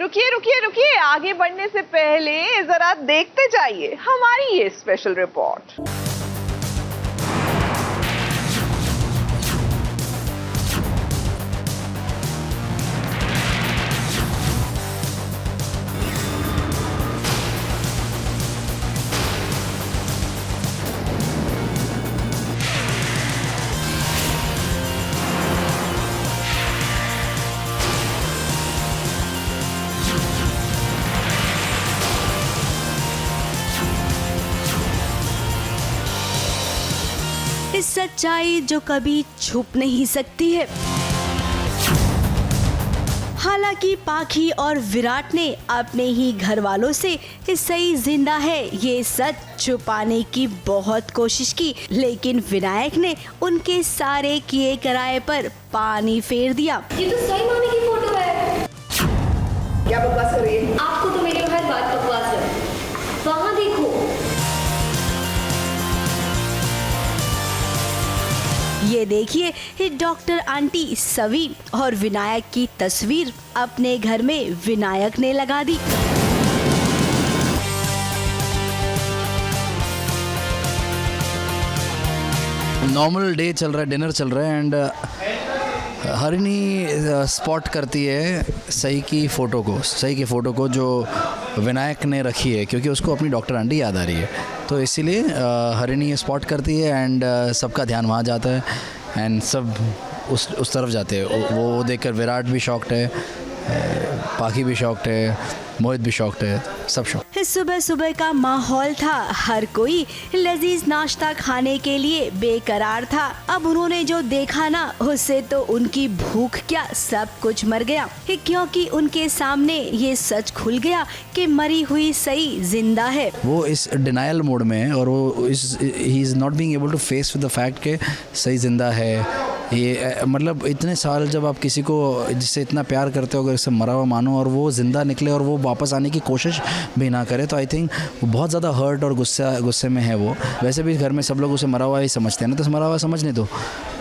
रुकिए रुकिए रुकिए, आगे बढ़ने से पहले जरा देखते जाइए हमारी ये स्पेशल रिपोर्ट। इस सच्चाई जो कभी छुप नहीं सकती है। हालांकि पाखी और विराट ने अपने ही घर वालों से सई जिंदा है ये सच छुपाने की बहुत कोशिश की, लेकिन विनायक ने उनके सारे किए कराए पर पानी फेर दिया। ये तो सही मामी की फोटो है। क्या बकवास कर रही है? आपको तो मेरी हर बात बकवास है। वहाँ देखो। ये देखिए डॉक्टर आंटी सवी और विनायक की तस्वीर अपने घर में विनायक ने लगा दी। नॉर्मल डे चल रहा है, डिनर चल रहा है एंड हरिणी स्पॉट करती है सई की फ़ोटो को जो विनायक ने रखी है, क्योंकि उसको अपनी डॉक्टर आंटी याद आ रही है, तो इसीलिए हरिणी स्पॉट करती है एंड सबका ध्यान वहाँ जाता है एंड सब उस तरफ जाते हैं। वो देखकर विराट भी शॉक्ड है, पाखी भी शॉक्ड है, मोहित भी शॉक्ड है, सब शॉक्ड। सुबह सुबह का माहौल था, हर कोई लजीज नाश्ता खाने के लिए बेकरार था। अब उन्होंने जो देखा ना, उससे तो उनकी भूख क्या सब कुछ मर गया, क्योंकि उनके सामने ये सच खुल गया कि मरी हुई सई जिंदा है। वो इस डिनायल मोड में है और वो ही is not being able to face with the fact कि सई जिंदा है। ये मतलब इतने साल जब आप किसी को जिससे इतना प्यार करते हो, अगर इससे मरा हुआ मानो और वो ज़िंदा निकले और वो वापस आने की कोशिश भी ना करे, तो आई थिंक वो बहुत ज़्यादा हर्ट और गुस्से में है वो। वैसे भी घर में सब लोग उसे मरा हुआ ही समझते हैं ना, तो मरा हुआ समझने दो।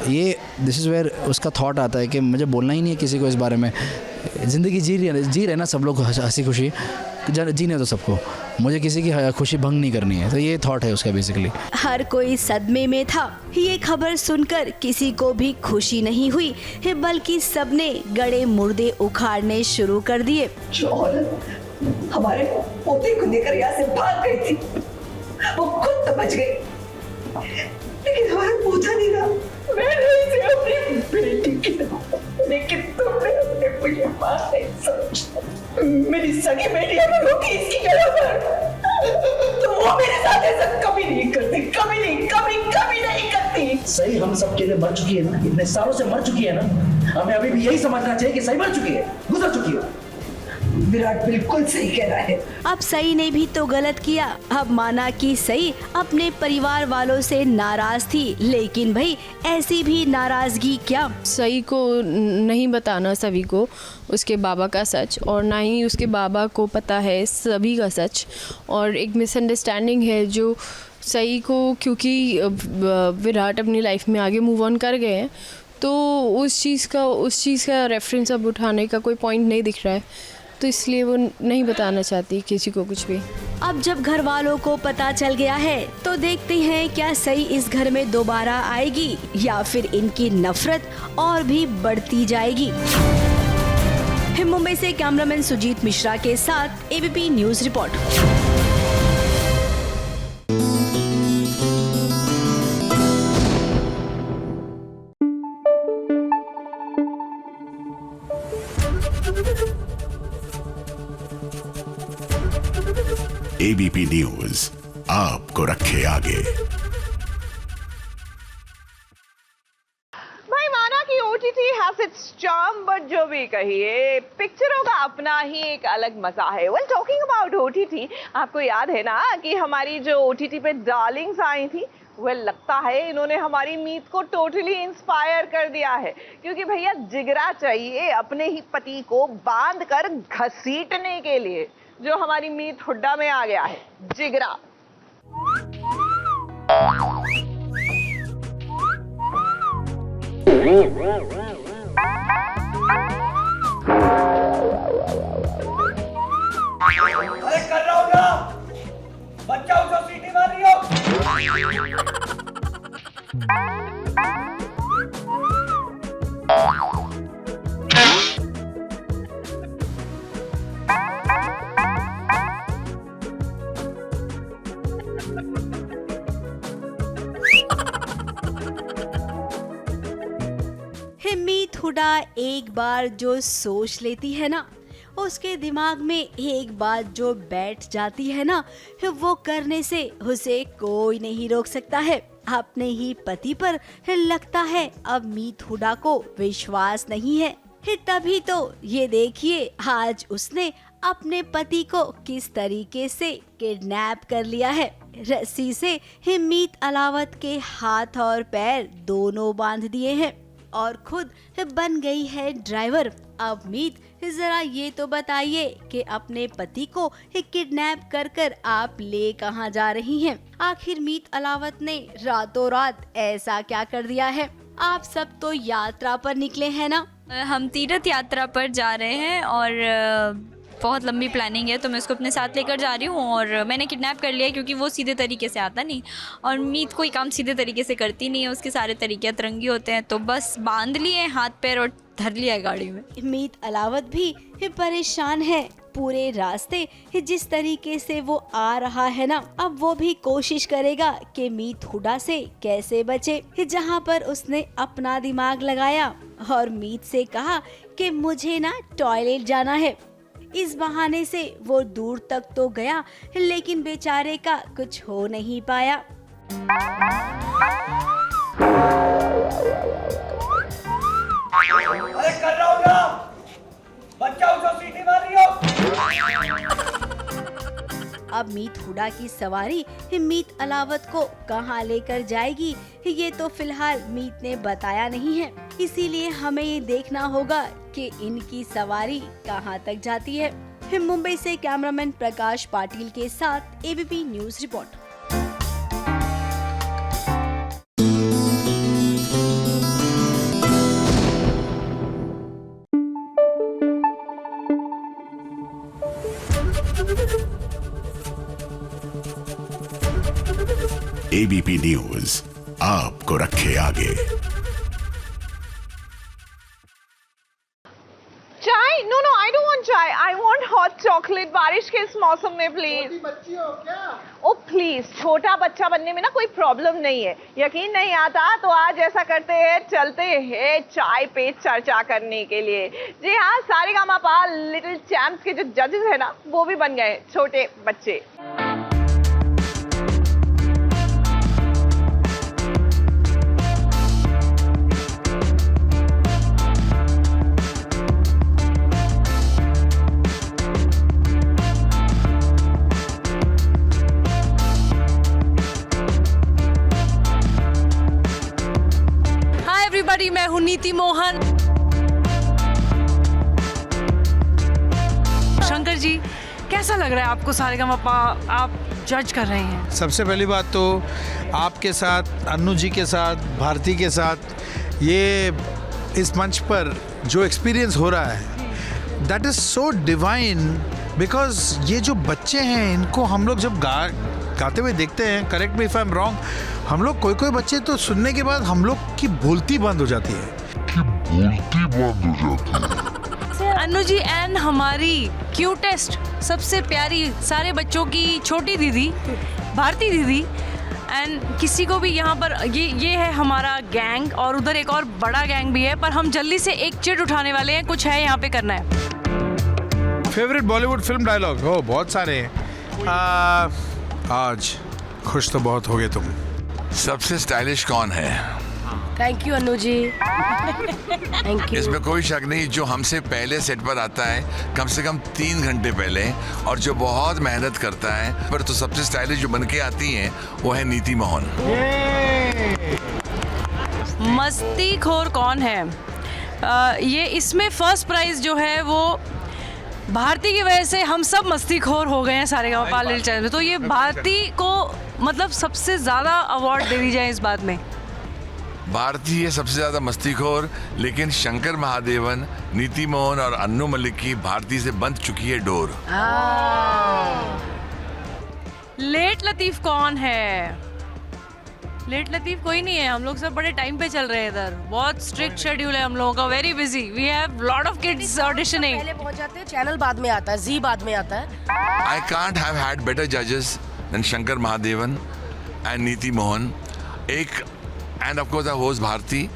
ये दिस इज़ वेयर उसका थॉट आता है कि मुझे बोलना ही नहीं है किसी को इस बारे में। ज़िंदगी जी रहे ना सब लोग हंसी खुशी, जीने दो सबको, मुझे किसी की खुशी भंग नहीं करनी है। तो ये थॉट है उसका बेसिकली। हर कोई सदमे में था। ये खबर सुनकर किसी को भी खुशी नहीं हुई, बल्कि सबने गड़े मुर्दे उखाड़ने शुरू कर दिए। जो औरत हमारे पोते को लेकर यहाँ से भाग गई थी, वो खुद तो बच गई, लेकिन हमारा पोता नहीं रहा। मैंने इसे अपनी बेटी की तरह, लेकिन तुमने अपने मुझे मां नहीं समझा। मेरी सगी बेटी अगर होती इसकी जगह पर, तो वो मेरे साथ ऐसा कभी नहीं करती, कभी नहीं करती। सही हम सब के लिए मर चुकी है ना, इतने सालों से मर चुकी है ना, हमें अभी भी यही समझना चाहिए कि सही मर चुकी है, गुजर चुकी है। विराट बिल्कुल सही कह रहा है। अब सई ने भी तो गलत किया। अब माना कि सई अपने परिवार वालों से नाराज थी, लेकिन भाई ऐसी भी नाराजगी क्या? सई को नहीं बताना सभी को उसके बाबा का सच, और ना ही उसके बाबा को पता है सभी का सच, और एक मिसअंडरस्टैंडिंग है जो सई को, क्योंकि विराट अपनी लाइफ में आगे मूव ऑन कर गए हैं, तो उस चीज़ का रेफरेंस अब उठाने का कोई पॉइंट नहीं दिख रहा है, तो इसलिए वो नहीं बताना चाहती किसी को कुछ भी। अब जब घर वालों को पता चल गया है, तो देखते हैं क्या सई इस घर में दोबारा आएगी या फिर इनकी नफरत और भी बढ़ती जाएगी। मुंबई से कैमरामैन सुजीत मिश्रा के साथ ABP News report. ABP News आपको रखे आगे। भाई माना कि OTT has its charm, but जो भी कहिए पिक्चरों का अपना ही एक अलग मजा है। वेल टॉकिंग अबाउट ओटीटी, आपको याद है ना कि हमारी जो ओटीटी पे डार्लिंग्स आई थी, वेल लगता है इन्होंने हमारी मीत को टोटली इंस्पायर कर दिया है, क्योंकि भैया जिगरा चाहिए अपने ही पति को बांध कर घसीटने के लिए, जो हमारी मीत हुड्डा में आ गया है, जिगरा। अरे कर रहा हूँ ना, बच्चा उठो, सीटी मार रही हो। मीत हुडा एक बार जो सोच लेती है ना, उसके दिमाग में एक बात जो बैठ जाती है ना, वो करने से उसे कोई नहीं रोक सकता है। अपने ही पति पर लगता है अब मीत हुडा को विश्वास नहीं है। तभी तो ये देखिए आज उसने अपने पति को किस तरीके से किडनैप कर लिया है। रस्सी से मीत अलावत के हाथ और पैर दोनों बांध दिए हैं और खुद बन गई है ड्राइवर। अब मीत जरा ये तो बताइए कि अपने पति को किडनैप कर आप ले कहाँ जा रही हैं? आखिर मीत अलावत ने रातों रात ऐसा क्या कर दिया है? आप सब तो यात्रा पर निकले हैं ना? हम तीर्थ यात्रा पर जा रहे हैं और बहुत लंबी प्लानिंग है, तो मैं उसको अपने साथ लेकर जा रही हूँ और मैंने किडनैप कर लिया है क्योंकि वो सीधे तरीके से आता नहीं और मीत कोई काम सीधे तरीके से करती नहीं है, उसके सारे तरीके अतरंगी होते हैं। तो बस बांध लिए हाथ पैर और धर लिया गाड़ी में। मीत अलावत भी परेशान है पूरे रास्ते जिस तरीके से वो आ रहा है ना, अब वो भी कोशिश करेगा कि मीत हुडा से कैसे बचे, जहाँ पर उसने अपना दिमाग लगाया और मीत से कहा कि मुझे ना टॉयलेट जाना है। इस बहाने से वो दूर तक तो गया लेकिन बेचारे का कुछ हो नहीं पाया। अरे कर रहा हूँ ना, बच्चा उठो, सीटी मार रही हो। अब मीत हुडा की सवारी मीत अलावत को कहाँ लेकर जाएगी ये तो फिलहाल मीत ने बताया नहीं है, इसीलिए हमें ये देखना होगा कि इनकी सवारी कहाँ तक जाती है। मुंबई से कैमरामैन प्रकाश पाटिल के साथ ABP News report. ABP News आपको रखे आगे। Chai? No no, I don't want chai, I want hot chocolate. बारिश के इस मौसम में प्लीज। छोटी बच्ची हो क्या? ओ प्लीज, छोटा बच्चा बनने में ना कोई प्रॉब्लम नहीं है। यकीन नहीं आता तो आज ऐसा करते हैं, चलते हैं चाय पे चर्चा करने के लिए। जी हाँ, सारेगामापा लिटिल चैंप्स के जो जजेस है ना, वो भी बन गए छोटे बच्चे। मैं हूँ नीति मोहन। शंकर जी, कैसा लग रहा है आपको सारेगामापा आप जज कर रहे हैं? सबसे पहली बात तो आपके साथ, अन्नू जी के साथ, भारती के साथ ये इस मंच पर जो एक्सपीरियंस हो रहा है that is so divine, because ये जो बच्चे हैं इनको हम लोग जब गाते हुए देखते हैं, correct me if I am wrong, हम लोग कोई बच्चे तो सुनने के बाद हम लोग की बोलती बंद हो जाती है। अन्नू जी एंड हमारी क्यूटेस्ट, सबसे प्यारी सारे बच्चों की छोटी दीदी भारती दीदी, एंड किसी को भी यहाँ पर ये है हमारा गैंग और उधर एक और बड़ा गैंग भी है, पर हम जल्दी से एक चिट उठाने वाले हैं, कुछ है यहाँ पे करना है। फेवरेट बॉलीवुड फिल्म डायलॉग हो बहुत सारे हैं। आज खुश तो बहुत हो गए तुम। सबसे स्टाइलिश कौन है? Thank you Annu ji. Thank you. इसमें कोई शक नहीं, जो हमसे पहले सेट पर आता है कम से कम 3 घंटे पहले और जो बहुत मेहनत करता है, पर तो सबसे स्टाइलिश जो बन के आती हैं वो है नीति मोहन। मस्तीखोर कौन है? ये इसमें फर्स्ट प्राइज जो है वो भारती की वजह से हम सब मस्तीखोर हो गए हैं सारेगामापा लिटिल चैंप्स में, तो ये भारती को मतलब सबसे ज़्यादा अवार्ड दे दी जाए इस बात में। भारती है सबसे ज्यादा मस्तीखोर, लेकिन शंकर महादेवन, नीति मोहन और अन्नू मलिक की भारती से बंध चुकी है डोर। लेट लतीफ कौन है? लेट लतीफ कोई नहीं है, हम लोग सब बड़े टाइम पे चल रहे हैं इधर। बहुत स्ट्रिक्ट शेड्यूल है हम लोगों का, very busy. We have lot of kids auditioning. पहले पहुंच जाते हैं, चैनल बाद में आता है, जी बाद में आता है। I can't have had better judges than Shankar Mahadevan and Neeti Mohan. And of course our host Bharti.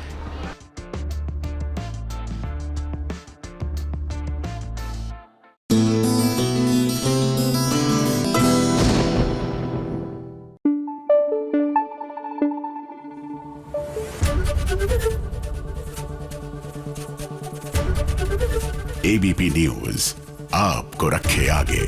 ABP news आपको रखे आगे।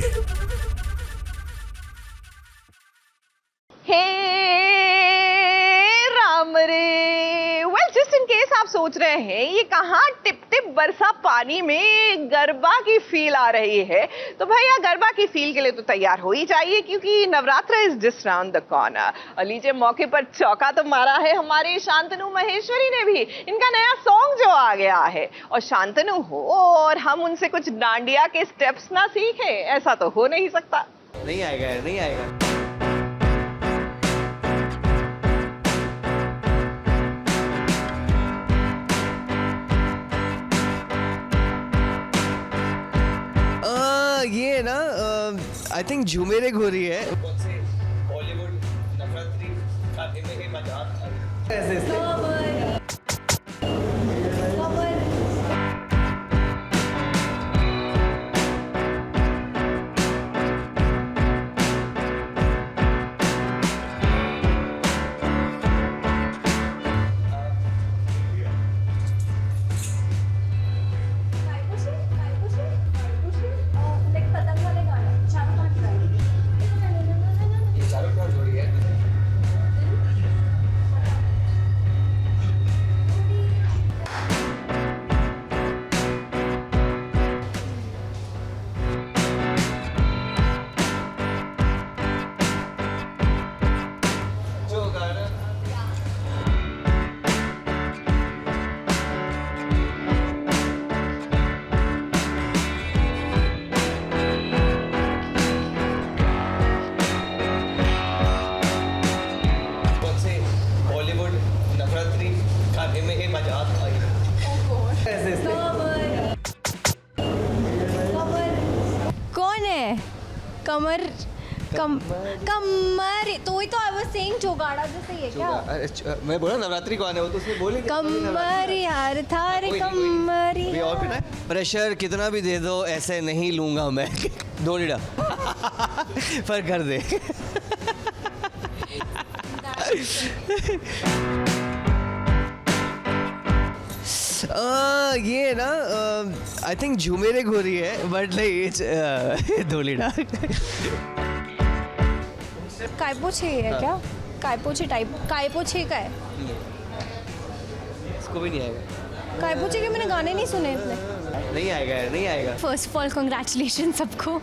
आप सोच रहे हैं ये कहाँ टिप टिप बरसा पानी में गरबा की फील आ रही है, तो भैया गरबा की फील के लिए तो तैयार हो ही चाहिए, क्योंकि Navratra is just round the corner. और लीजिए मौके पर चौका तो मारा है हमारे शांतनु महेश्वरी ने भी। इनका नया सॉन्ग जो आ गया है, और शांतनु हो और हम उनसे कुछ डांडिया के स्टेप्स ना सीखे, ऐसा तो हो नहीं सकता। नहीं आएगा, नहीं आएगा। ये ना आई थिंक झूमेरे घोरी है। बॉलीवुड नवरात्रि खाने में मजा ऐसे कौन है? कमर तो वही तो आई वाज सेइंग चौगाड़ा जैसे ये क्या? मैं बोला नवरात्रि कौन है, वो तो उसने बोले कमर यार थारे कमर। प्रेशर कितना भी दे दो ऐसे नहीं लूंगा मैं। डोलीडा पर कर दे। ये ना आई थिंक झूमेरे घोरी है, बट नहीं डोलीडा। कायपोछे है क्या? कायपोछे टाइप कायपोछे का है? इसको भी नहीं आएगा। कायपोछे के मैंने गाने नहीं सुने इतने। नहीं आएगा, नहीं आएगा। फर्स्ट ऑफ ऑल कंग्रेचुलेशन सबको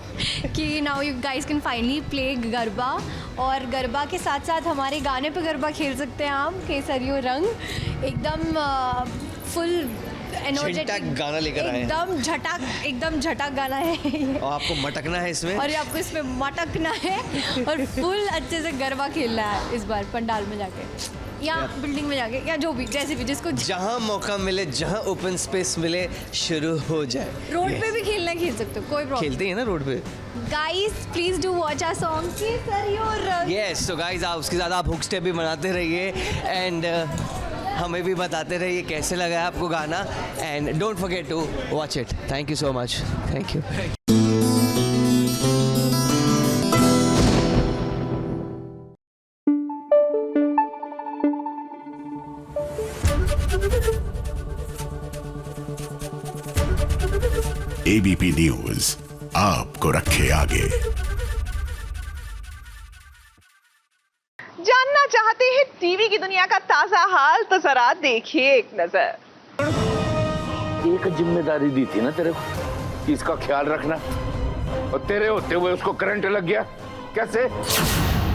कि now you guys can finally play garba, और गरबा के साथ साथ हमारे गाने पे गरबा खेल सकते हैं आप। केसरियो रंग एकदम फुल एनर्जेटिक गाना लेकर आए, एकदम झटक गाना है ये। और आपको मटकना है इसमें, और आपको इसमें मटकना है और फुल अच्छे से गरबा खेलना है इस बार पंडाल में जाके या बिल्डिंग में जाके, या जो भी जैसे भी जिसको जहाँ मौका मिले, जहाँ ओपन स्पेस मिले, शुरू हो जाए। रोड पे भी खेलना खेल सकते हो, कोई प्रॉब्लम। खेलते हैं ना रोड पे। Guys please do watch our song Kesariyo Rang. Yes, so guys आप उसके साथ आप हुक स्टेप भी बनाते रहिए, एंड हमें भी बताते रहिए कैसे लगा आपको गाना, and don't forget to watch it. Thank you so much. Thank you. ABP news आपको रखे आगे। जानना चाहते हैं टीवी की दुनिया का ताजा हाल, तो जरा देखिए एक नजर। एक जिम्मेदारी दी थी ना तेरे को कि इसका ख्याल रखना, और तेरे होते हुए उसको करंट लग गया। कैसे?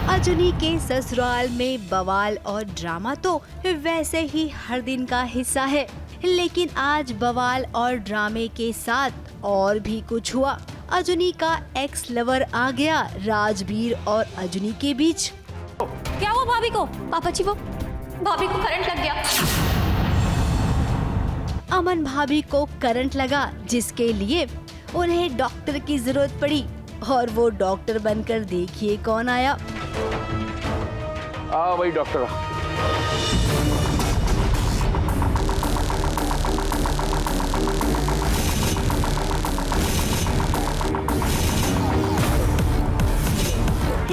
अजनी के ससुराल में बवाल और ड्रामा तो वैसे ही हर दिन का हिस्सा है, लेकिन आज बवाल और ड्रामे के साथ और भी कुछ हुआ। अजनी का एक्स लवर आ गया राजवीर और अजनी के बीच। क्या हुआ भाभी को? पापा जी वो भाभी को करंट लग गया। अमन भाभी को करंट लगा, जिसके लिए उन्हें डॉक्टर की जरूरत पड़ी और वो डॉक्टर बनकर देखिए कौन आया। वही डॉक्टर।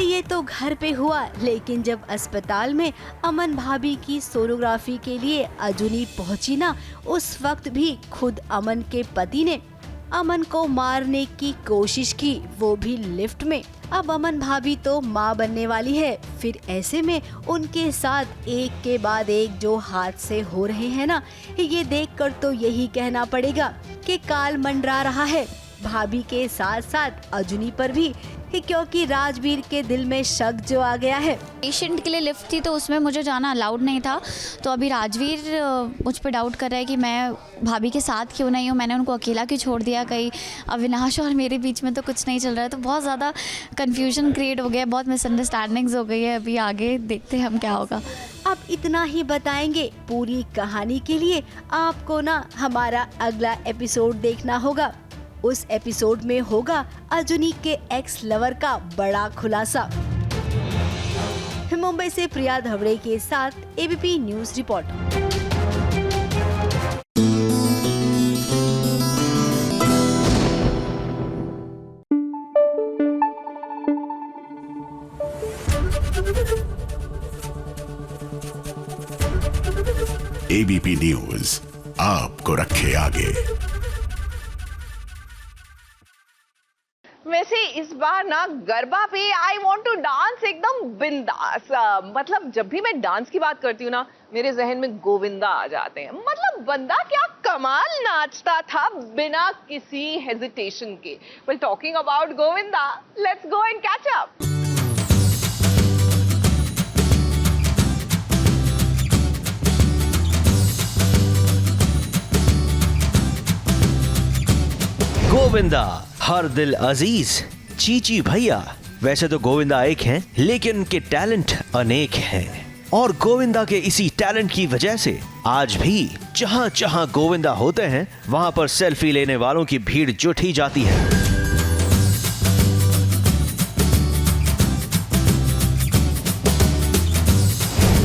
ये तो घर पे हुआ, लेकिन जब अस्पताल में अमन भाभी की सोनोग्राफी के लिए अजनी पहुंची ना, उस वक्त भी खुद अमन के पति ने अमन को मारने की कोशिश की, वो भी लिफ्ट में। अब अमन भाभी तो माँ बनने वाली है, फिर ऐसे में उनके साथ एक के बाद एक जो हादसे हो रहे हैं ना, ये देखकर तो यही कहना पड़ेगा कि काल मंडरा रहा है भाभी के साथ साथ अजनी पर भी, क्योंकि राजवीर के दिल में शक जो आ गया है। पेशेंट के लिए लिफ्ट थी तो उसमें मुझे जाना अलाउड नहीं था, तो अभी राजवीर मुझ पर डाउट कर रहा है कि मैं भाभी के साथ क्यों नहीं हूँ, मैंने उनको अकेला क्यों छोड़ दिया, कहीं अविनाश और मेरे बीच में तो कुछ नहीं चल रहा है। तो बहुत ज़्यादा कन्फ्यूजन क्रिएट हो गया, बहुत मिसअंडरस्टैंडिंग्स हो गई है। अभी आगे देखते हैं हम क्या होगा। अब इतना ही बताएंगे, पूरी कहानी के लिए आपको ना हमारा अगला एपिसोड देखना होगा। उस एपिसोड में होगा अजनी के एक्स लवर का बड़ा खुलासा। मुंबई से प्रिया धवड़े के साथ ABP News report. ABP News आपको रखे आगे। वैसे इस बार ना गरबा पे आई वांट टू डांस एकदम बिंदास। मतलब जब भी मैं डांस की बात करती हूँ ना, मेरे जहन में गोविंदा आ जाते हैं। मतलब बंदा क्या कमाल नाचता था बिना किसी हेजिटेशन के। Well talking about Govinda, let's go and catch up. Govinda हर दिल अजीज, चीची भैया। वैसे तो गोविंदा एक हैं, लेकिन उनके टैलेंट अनेक हैं, और गोविंदा के इसी टैलेंट की वजह से आज भी जहां जहां गोविंदा होते हैं वहां पर सेल्फी लेने वालों की भीड़ जुट ही जाती है।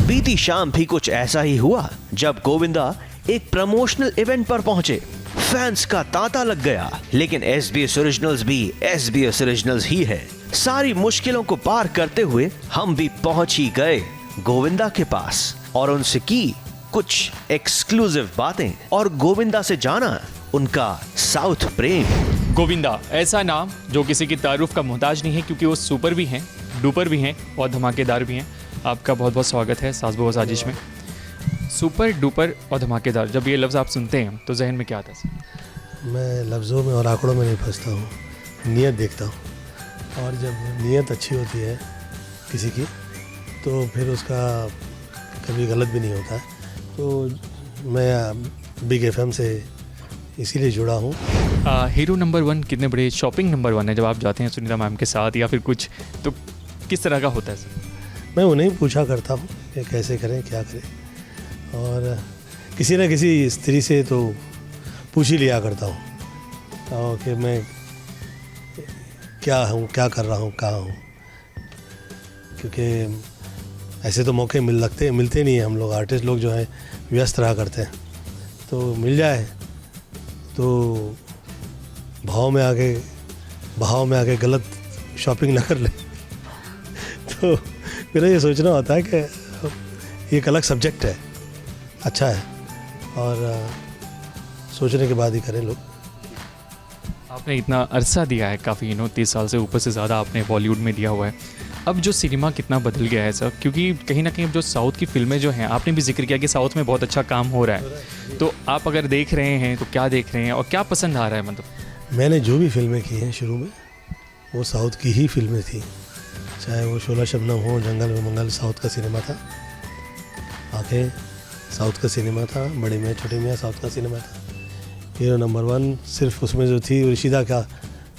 बीती शाम भी कुछ ऐसा ही हुआ जब गोविंदा एक प्रमोशनल इवेंट पर पहुंचे। फैंस का तांता लग गया, लेकिन SBS ओरिजिनल्स भी SBS ओरिजिनल्स ही है। सारी मुश्किलों को पार करते हुए हम भी पहुंच ही गए गोविंदा के पास और उनसे की कुछ एक्सक्लूसिव बातें और गोविंदा से जाना उनका साउथ प्रेम। गोविंदा ऐसा नाम जो किसी की तारुफ का मोहताज नहीं है, क्योंकि वो सुपर भी हैं, डुपर भी हैं और धमाकेदार भी हैं। आपका बहुत बहुत स्वागत है सास बहू साजिश में। सुपर डुपर और धमाकेदार, जब ये लफ्ज़ आप सुनते हैं तो जहन में क्या आता है? मैं लफ्ज़ों में और आंकड़ों में नहीं फंसता हूँ, नीयत देखता हूँ। और जब नीयत अच्छी होती है किसी की तो फिर उसका कभी गलत भी नहीं होता है। तो मैं बिग FM से इसीलिए जुड़ा हूँ। हीरो नंबर 1 कितने बड़े शॉपिंग नंबर 1 है जब आप जाते हैं सुनीता मैम के साथ या फिर कुछ, तो किस तरह का होता है सर? मैं उन्हें पूछा करता हूँ कि कैसे करें क्या करें, और किसी न किसी स्त्री से तो पूछ ही लिया करता हूँ और कि मैं क्या हूँ, क्या कर रहा हूँ, कहाँ हूँ। क्योंकि ऐसे तो मौके मिलते नहीं हैं। हम लोग आर्टिस्ट लोग जो हैं व्यस्त रहा करते हैं, तो मिल जाए तो भाव में आके गलत शॉपिंग ना कर ले। तो मेरा ये सोचना होता है कि ये एक अलग सब्जेक्ट है, अच्छा है, और सोचने के बाद ही करें लोग। आपने इतना अरसा दिया है, काफ़ी 30 साल से ऊपर से ज़्यादा आपने बॉलीवुड में दिया हुआ है। अब जो सिनेमा कितना बदल गया है सर, क्योंकि कहीं ना कहीं अब जो साउथ की फिल्में जो हैं, आपने भी जिक्र किया कि साउथ में बहुत अच्छा काम हो रहा है, तो आप अगर देख रहे हैं तो क्या देख रहे हैं और क्या पसंद आ रहा है? मतलब मैंने जो भी फिल्में की हैं शुरू में वो साउथ की ही फिल्में थी, चाहे वो शोला शबनम हो, जंगल में मंगल साउथ का सिनेमा था, आंखें साउथ का सिनेमा था, बड़ी मियाँ छोटी मियाँ साउथ का सिनेमा था, हीरो नंबर 1 सिर्फ उसमें जो थी ऋषिता का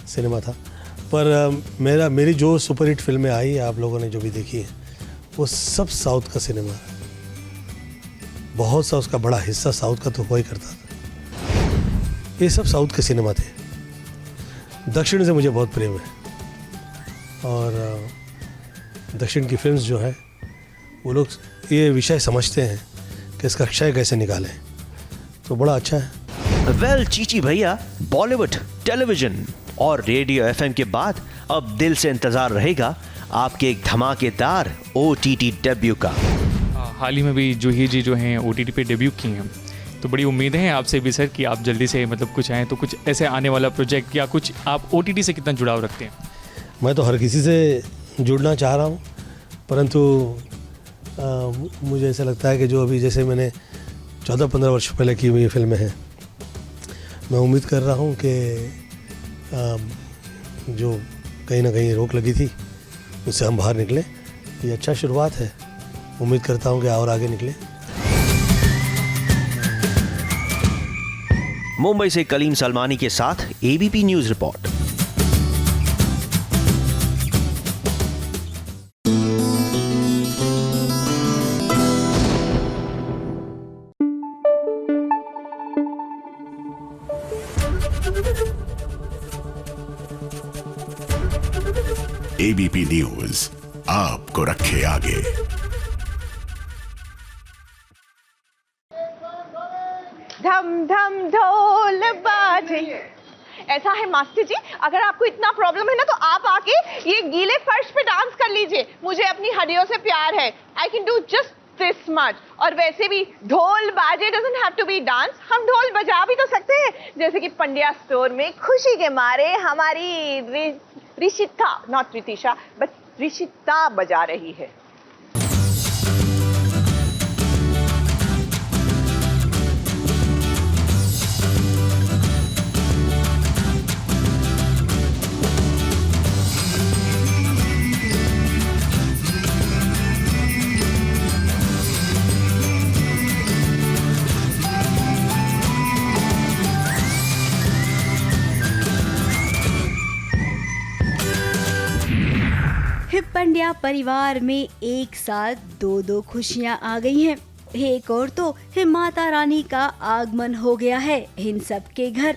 सिनेमा था। पर मेरी जो सुपरहिट फिल्में आई आप लोगों ने जो भी देखी है वो सब साउथ का सिनेमा है। बहुत सा उसका बड़ा हिस्सा साउथ का तो हुआ ही करता था। ये सब साउथ के सिनेमा थे। दक्षिण से मुझे बहुत प्रेम है और दक्षिण की फिल्म्स जो है वो लोग ये विषय समझते हैं कि इसका क्षय कैसे निकालें, तो बड़ा अच्छा है। वेल चीची भैया, बॉलीवुड, टेलीविजन और रेडियो एफएम के बाद अब दिल से इंतजार रहेगा आपके एक धमाकेदार OTT डेब्यू का। हाल ही में भी जूही जी जो हैं OTT पे डेब्यू की हैं, तो बड़ी उम्मीदें हैं आपसे भी सर कि आप जल्दी से मतलब कुछ आएँ, तो कुछ ऐसे आने वाला प्रोजेक्ट या कुछ आप OTT से कितना जुड़ाव रखते हैं? मैं तो हर किसी से जुड़ना चाह रहा हूँ, परंतु मुझे ऐसा लगता है कि जो अभी जैसे मैंने 14-15 वर्ष पहले की हुई फिल्में हैं, मैं उम्मीद कर रहा हूँ कि जो कहीं ना कहीं रोक लगी थी उससे हम बाहर निकलें। ये अच्छा शुरुआत है, उम्मीद करता हूँ कि और आगे निकले। मुंबई से कलीम सलमानी के साथ ABP news report. ABP news आपको रखे आगे। धम धम ढोल बाजे। ऐसा है मास्टर जी, अगर आपको इतना प्रॉब्लम है ना तो आप आके ये गीले फर्श पे डांस कर लीजिए। मुझे अपनी हड्डियों से प्यार है। I can do just this much. और वैसे भी ढोल बाजे doesn't have to be dance, हम ढोल बजा भी तो सकते हैं, जैसे कि पंड्या स्टोर में खुशी के मारे हमारी ऋषिता, नॉट रितिशा बट ऋषिता बजा रही है। पंड्या परिवार में एक साथ दो खुशियां आ गई हैं। एक और तो माता रानी का आगमन हो गया है इन सब के घर।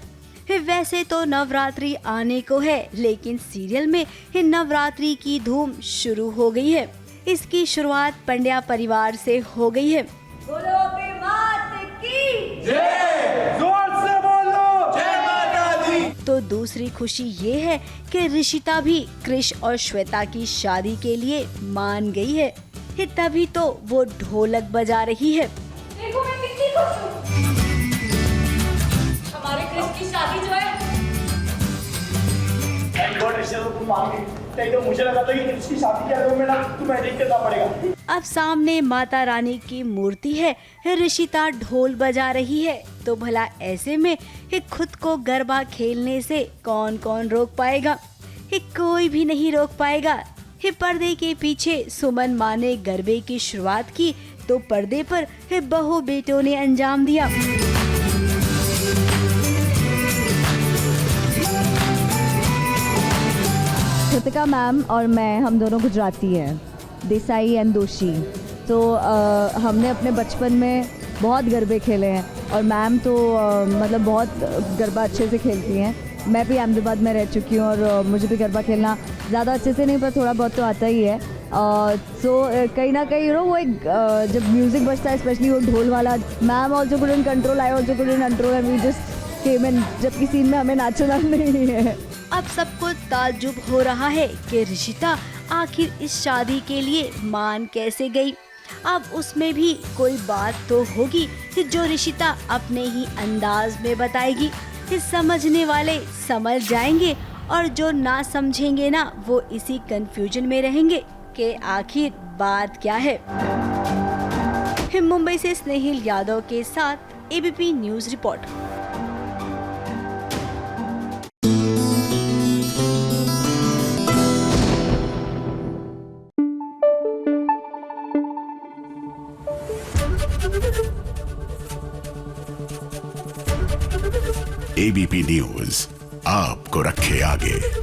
वैसे तो नवरात्रि आने को है, लेकिन सीरियल में नवरात्रि की धूम शुरू हो गई है। इसकी शुरुआत पंड्या परिवार से हो गई है। बोलो के मात की जय, जोर से बोलो जय माता दी। तो दूसरी खुशी ये है कि ऋषिता भी कृष और श्वेता की शादी के लिए मान गई है। तभी तो वो ढोलक बजा रही है। देखो मैं कितनी खुश हूँ। हमारे कृष की शादी जो है तो मुझे लगा था कि कृष की शादी के में ना तुम्हें देख करना पड़ेगा। अब सामने माता रानी की मूर्ति है, ऋषिता ढोल बजा रही है, तो भला ऐसे में खुद को गरबा खेलने से कौन कौन रोक पाएगा? कोई भी नहीं रोक पाएगा। पर्दे के पीछे सुमन माँ ने गरबे की शुरुआत की तो पर्दे पर बहू बेटों ने अंजाम दिया। कृतिका मैम और मैं, हम दोनों गुजराती हैं, देसाई एंड दोषी। तो हमने अपने बचपन में बहुत गरबे खेले हैं और मैम तो मतलब बहुत गरबा अच्छे से खेलती हैं। मैं भी अहमदाबाद में रह चुकी हूँ और मुझे भी गरबा खेलना ज़्यादा अच्छे से नहीं पर थोड़ा बहुत तो आता ही है। सो कहीं ना कहीं वो एक जब म्यूज़िक बजता है, स्पेशली वो ढोल वाला, ma'am also couldn't control, I also couldn't control and we just came in, जबकि सीन में हमें नाचना नहीं है। अब सबको ताज्जुब हो रहा है कि ऋषिता आखिर इस शादी के लिए मान कैसे गई। अब उसमें भी कोई बात तो होगी जो ऋषिता अपने ही अंदाज में बताएगी। समझने वाले समझ जाएंगे और जो ना समझेंगे ना वो इसी कंफ्यूजन में रहेंगे कि आखिर बात क्या है। मुंबई से स्नेहिल यादव के साथ ABP news report. ABP News आपको रखे आगे।